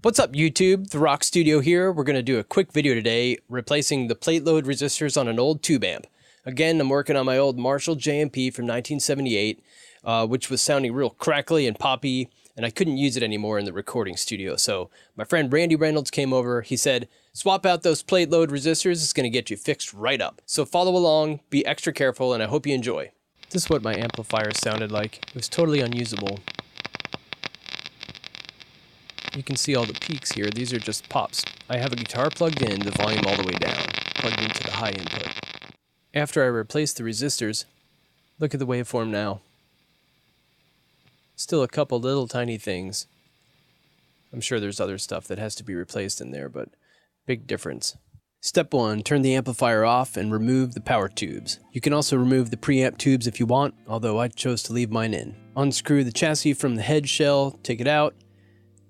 What's up YouTube? The Rock Studio here. We're going to do a quick video today replacing the plate load resistors on an old tube amp. Again, I'm working on my old Marshall JMP from 1978, which was sounding real crackly and poppy, and I couldn't use it anymore in the recording studio. So my friend Randy Reynolds came over. He said, swap out those plate load resistors. It's going to get you fixed right up. So follow along, be extra careful, and I hope you enjoy. This is what my amplifier sounded like. It was totally unusable. You can see all the peaks here. These are just pops. I have a guitar plugged in, the volume all the way down, plugged into the high input. After I replaced the resistors, look at the waveform now. Still a couple little tiny things. I'm sure there's other stuff that has to be replaced in there, but big difference. Step 1, turn the amplifier off and remove the power tubes. You can also remove the preamp tubes if you want, although I chose to leave mine in. Unscrew the chassis from the head shell, take it out.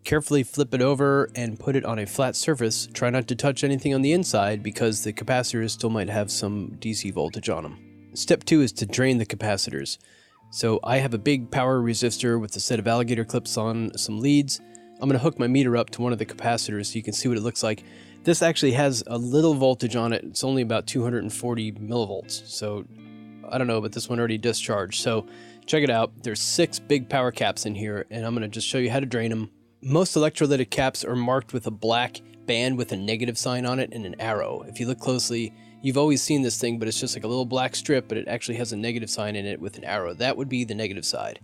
Carefully flip it over and put it on a flat surface. Try not to touch anything on the inside because the capacitors still might have some DC voltage on them. Step 2 is to drain the capacitors. So I have a big power resistor with a set of alligator clips on some leads. I'm going to hook my meter up to one of the capacitors so you can see what it looks like. This actually has a little voltage on it. It's only about 240 millivolts. So I don't know, but this one already discharged. So check it out. There's 6 big power caps in here, and I'm going to just show you how to drain them. Most electrolytic caps are marked with a black band with a negative sign on it and an arrow. If you look closely, you've always seen this thing, but it's just like a little black strip, but it actually has a negative sign in it with an arrow. That would be the negative side.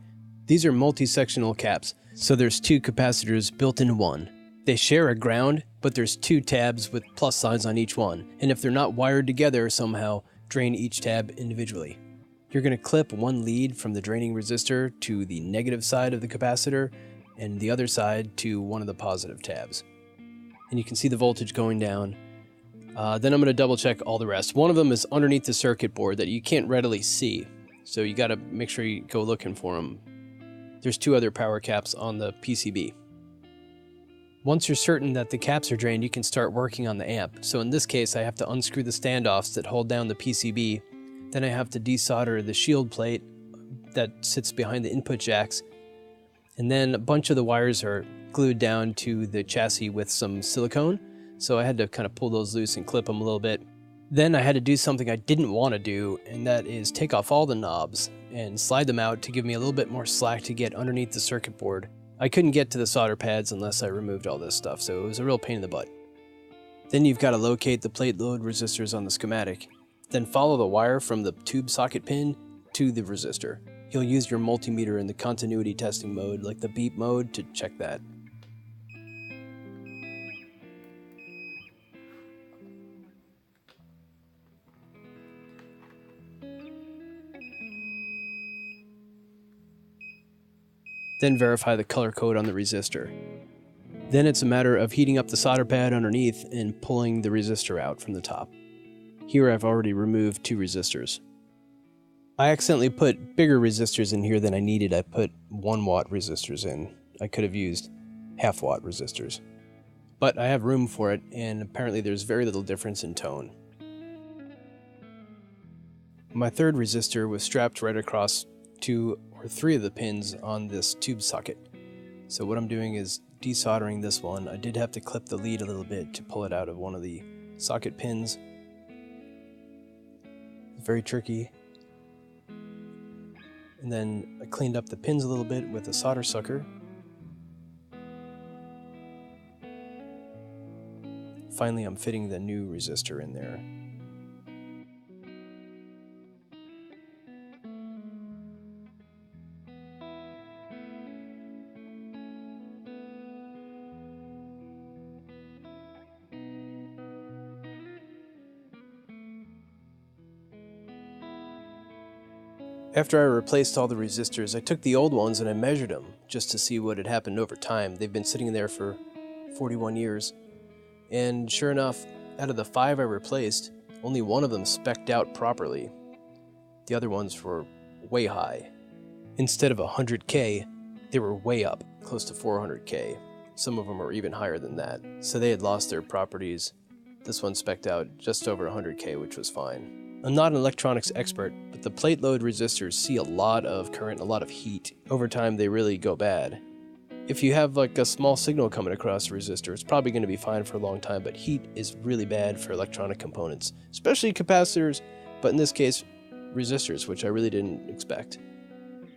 These are multi-sectional caps, so there's 2 capacitors built into one. They share a ground, but there's 2 tabs with plus signs on each one, and if they're not wired together somehow, drain each tab individually. You're going to clip one lead from the draining resistor to the negative side of the capacitor, and the other side to one of the positive tabs. And you can see the voltage going down. Then I'm going to double check all the rest. One of them is underneath the circuit board that you can't readily see, so you got to make sure you go looking for them. There's 2 other power caps on the PCB. Once you're certain that the caps are drained, you can start working on the amp. So in this case, I have to unscrew the standoffs that hold down the PCB. Then I have to desolder the shield plate that sits behind the input jacks. And then a bunch of the wires are glued down to the chassis with some silicone, so I had to kind of pull those loose and clip them a little bit. Then I had to do something I didn't want to do, and that is take off all the knobs and slide them out to give me a little bit more slack to get underneath the circuit board. I couldn't get to the solder pads unless I removed all this stuff, so it was a real pain in the butt. Then you've got to locate the plate load resistors on the schematic. Then follow the wire from the tube socket pin to the resistor. You'll use your multimeter in the continuity testing mode, like the beep mode, to check that. Then verify the color code on the resistor. Then it's a matter of heating up the solder pad underneath and pulling the resistor out from the top. Here I've already removed 2 resistors. I accidentally put bigger resistors in here than I needed. I put 1 watt resistors in. I could have used half watt resistors. But I have room for it, and apparently there's very little difference in tone. My 3rd resistor was strapped right across 2 or 3 of the pins on this tube socket. So what I'm doing is desoldering this one. I did have to clip the lead a little bit to pull it out of one of the socket pins. It's very tricky. And then I cleaned up the pins a little bit with a solder sucker. Finally, I'm fitting the new resistor in there. After I replaced all the resistors, I took the old ones and I measured them just to see what had happened over time. They've been sitting there for 41 years. And sure enough, out of the 5 I replaced, only 1 of them spec'd out properly. The other ones were way high. Instead of 100K, they were way up, close to 400K. Some of them are even higher than that. So they had lost their properties. This one spec'd out just over 100K, which was fine. I'm not an electronics expert, but the plate load resistors see a lot of current, a lot of heat. Over time, they really go bad. If you have like a small signal coming across a resistor, it's probably going to be fine for a long time, but heat is really bad for electronic components, especially capacitors, but in this case, resistors, which I really didn't expect.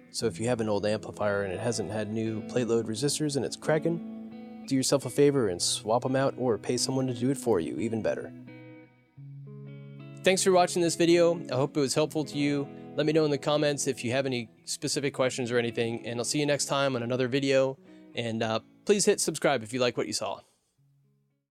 So if you have an old amplifier and it hasn't had new plate load resistors and it's cracking, do yourself a favor and swap them out or pay someone to do it for you, even better. Thanks for watching this video. I hope it was helpful to you. Let me know in the comments if you have any specific questions or anything, and I'll see you next time on another video. And please hit subscribe if you like what you saw.